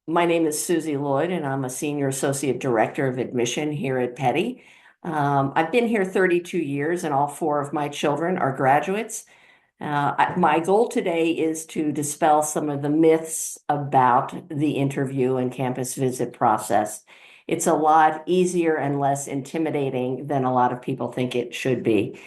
My name is Susie Lloyd, and I'm a Senior Associate Director of Admission here at Peddie. I've been here 32 years, and all four of my children are graduates. My goal today is to dispel some of the myths about the interview and campus visit process. It's a lot easier and less intimidating than a lot of people think it should be.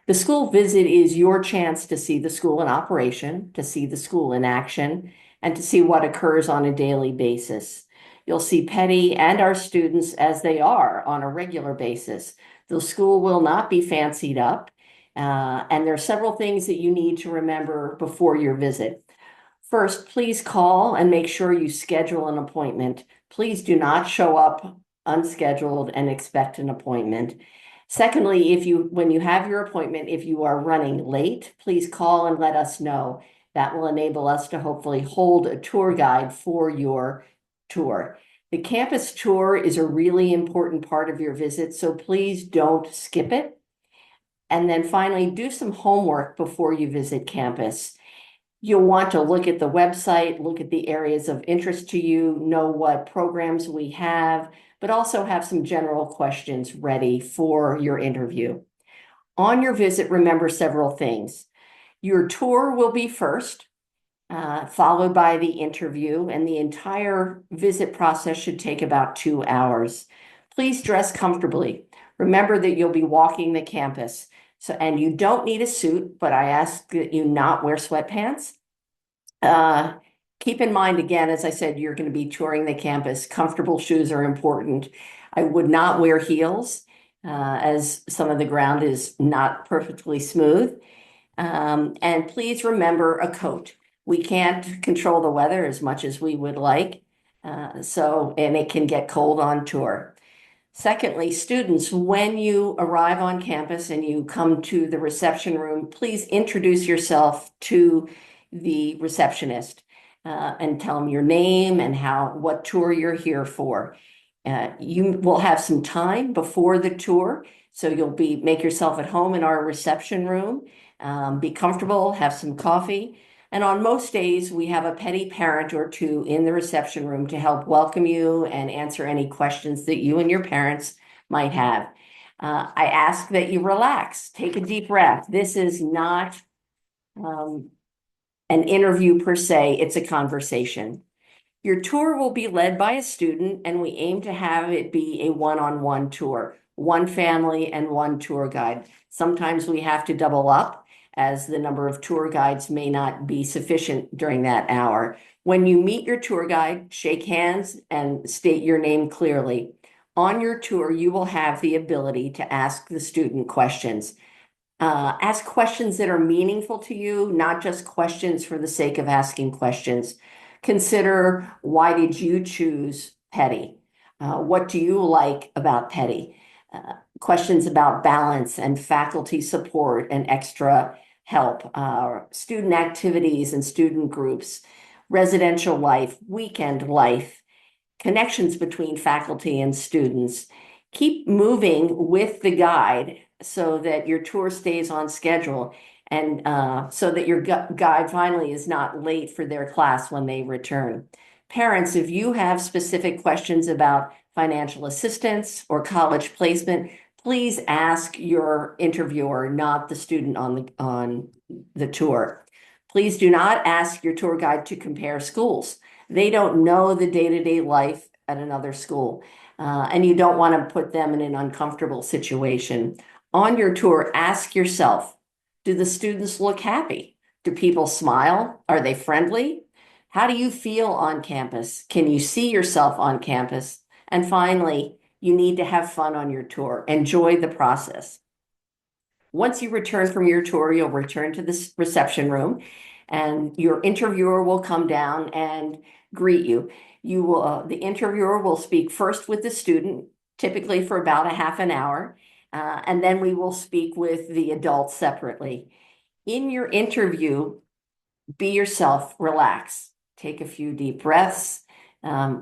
The school visit is your chance to see the school in operation, to see the school in action, and to see what occurs on a daily basis. You'll see Peddie and our students as they are on a regular basis. The school will not be fancied up, and there are several things that you need to remember before your visit. First, please call and make sure you schedule an appointment. Please do not show up unscheduled and expect an appointment. Secondly, when you have your appointment, if you are running late, please call and let us know. That will enable us to hopefully hold a tour guide for your tour. The campus tour is a really important part of your visit, so please don't skip it. And then finally, do some homework before you visit campus. You'll want to look at the website, look at the areas of interest to you, know what programs we have, but also have some general questions ready for your interview. On your visit, remember several things. Your tour will be first, followed by the interview, and the entire visit process should take about 2 hours. Please dress comfortably. Remember that you'll be walking the campus. And you don't need a suit, but I ask that you not wear sweatpants. Keep in mind, again, as I said, you're going to be touring the campus. Comfortable shoes are important. I would not wear heels, as some of the ground is not perfectly smooth. And please remember a coat. We can't control the weather as much as we would like, and it can get cold on tour. Secondly, students, when you arrive on campus and you come to the reception room, please introduce yourself to the receptionist and tell them your name and what tour you're here for. You will have some time before the tour, so make yourself at home in our reception room. Be comfortable, have some coffee. And on most days, we have a Peddie parent or two in the reception room to help welcome you and answer any questions that you and your parents might have. I ask that you relax, take a deep breath. This is not an interview per se, it's a conversation. Your tour will be led by a student, and we aim to have it be a one-on-one tour, one family and one tour guide. Sometimes we have to double up, as the number of tour guides may not be sufficient during that hour. When you meet your tour guide, shake hands and state your name clearly. On your tour, you will have the ability to ask the student questions. Ask questions that are meaningful to you, not just questions for the sake of asking questions. Consider, why did you choose Peddie? What do you like about Peddie? Questions about balance and faculty support and extra help, student activities and student groups, residential life, weekend life, connections between faculty and students. Keep moving with the guide so that your tour stays on schedule and so that your guide finally is not late for their class when they return. Parents, if you have specific questions about financial assistance or college placement, please ask your interviewer, not the student on the tour. Please do not ask your tour guide to compare schools. They don't know the day-to-day life at another school, and you don't want to put them in an uncomfortable situation. On your tour, ask yourself, do the students look happy? Do people smile? Are they friendly? How do you feel on campus? Can you see yourself on campus? And finally, you need to have fun on your tour. Enjoy the process. Once you return from your tour, you'll return to the reception room, and your interviewer will come down and greet you. The interviewer will speak first with the student, typically for about a half an hour, and then we will speak with the adults separately. In your interview, be yourself, relax, take a few deep breaths.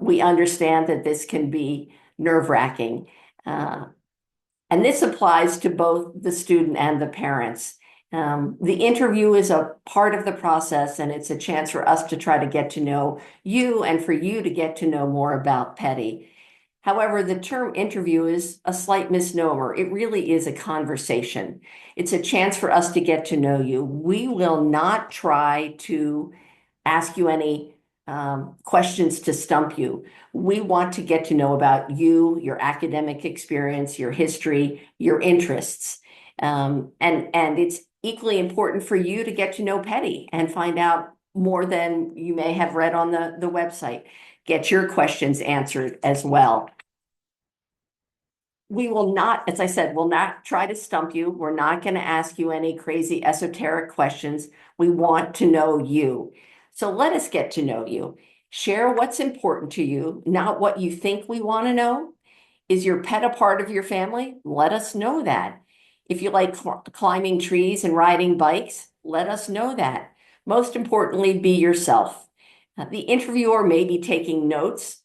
We understand that this can be nerve-wracking. And this applies to both the student and the parents. The interview is a part of the process, and it's a chance for us to try to get to know you and for you to get to know more about Peddie. However, the term interview is a slight misnomer. It really is a conversation. It's a chance for us to get to know you. We will not try to ask you any questions to stump you. We want to get to know about you, your academic experience, your history, your interests. And it's equally important for you to get to know Peddie and find out more than you may have read on the website. Get your questions answered as well. We will not, as I said, we'll not try to stump you. We're not going to ask you any crazy esoteric questions. We want to know you. So let us get to know you. Share what's important to you, not what you think we want to know. Is your pet a part of your family? Let us know that. If you like climbing trees and riding bikes, let us know that. Most importantly, be yourself. The interviewer may be taking notes.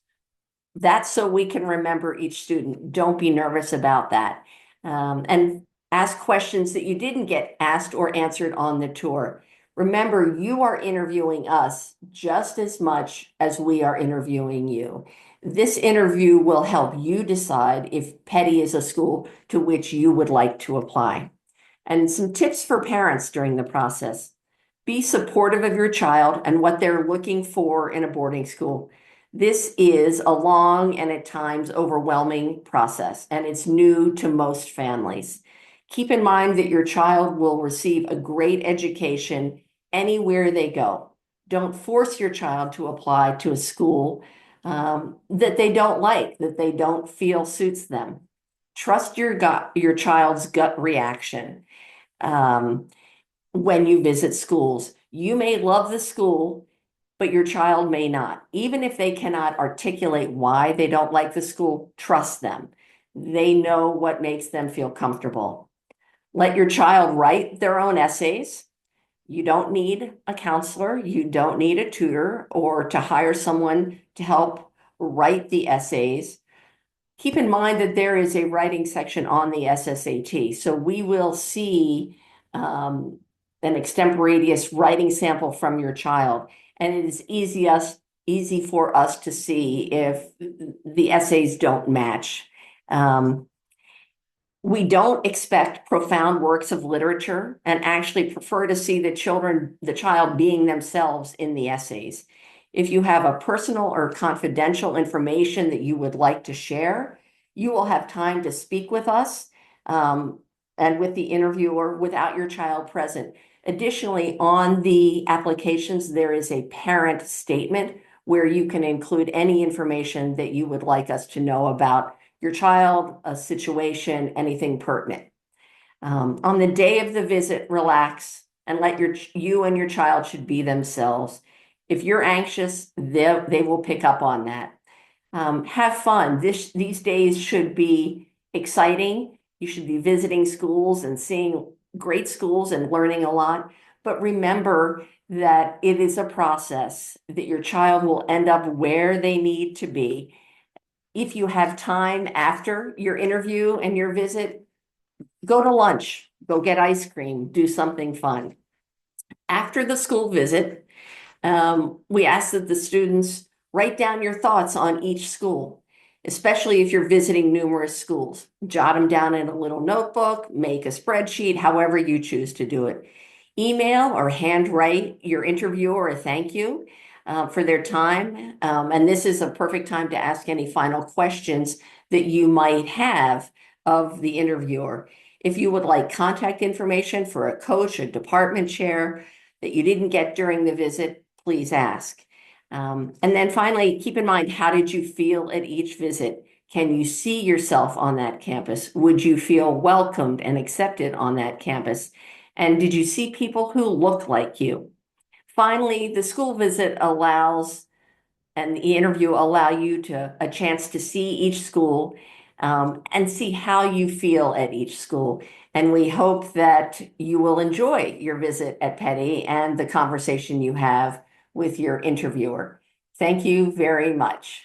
That's so we can remember each student. Don't be nervous about that. And ask questions that you didn't get asked or answered on the tour. Remember, you are interviewing us just as much as we are interviewing you. This interview will help you decide if Peddie is a school to which you would like to apply. And some tips for parents during the process. Be supportive of your child and what they're looking for in a boarding school. This is a long and at times overwhelming process, and it's new to most families. Keep in mind that your child will receive a great education anywhere they go. Don't force your child to apply to a school that they don't like, that they don't feel suits them. Trust your child's gut reaction when you visit schools. You may love the school, but your child may not. Even if they cannot articulate why they don't like the school, trust them. They know what makes them feel comfortable. Let your child write their own essays. You don't need a counselor. You don't need a tutor or to hire someone to help write the essays. Keep in mind that there is a writing section on the SSAT. So we will see an extemporaneous writing sample from your child. And it is easy for us to see if the essays don't match. We don't expect profound works of literature and actually prefer to see the child being themselves in the essays. If you have a personal or confidential information that you would like to share, you will have time to speak with us and with the interviewer without your child present. Additionally, on the applications, there is a parent statement where you can include any information that you would like us to know about your child, a situation, anything pertinent. On the day of the visit, relax and let you and your child should be themselves. If you're anxious, they will pick up on that. Have fun. These days should be exciting. You should be visiting schools and seeing great schools and learning a lot. But remember that it is a process, that your child will end up where they need to be. If you have time after your interview and your visit, go to lunch, go get ice cream, do something fun. After the school visit, we ask that the students write down your thoughts on each school, especially if you're visiting numerous schools. Jot them down in a little notebook, make a spreadsheet, however you choose to do it. Email or handwrite your interviewer a thank you for their time. And this is a perfect time to ask any final questions that you might have of the interviewer. If you would like contact information for a coach, a department chair that you didn't get during the visit, please ask. And then finally, keep in mind, how did you feel at each visit? Can you see yourself on that campus? Would you feel welcomed and accepted on that campus? And did you see people who look like you? Finally, the school visit and the interview allow you a chance to see each school and see how you feel at each school. And we hope that you will enjoy your visit at Peddie and the conversation you have with your interviewer. Thank you very much.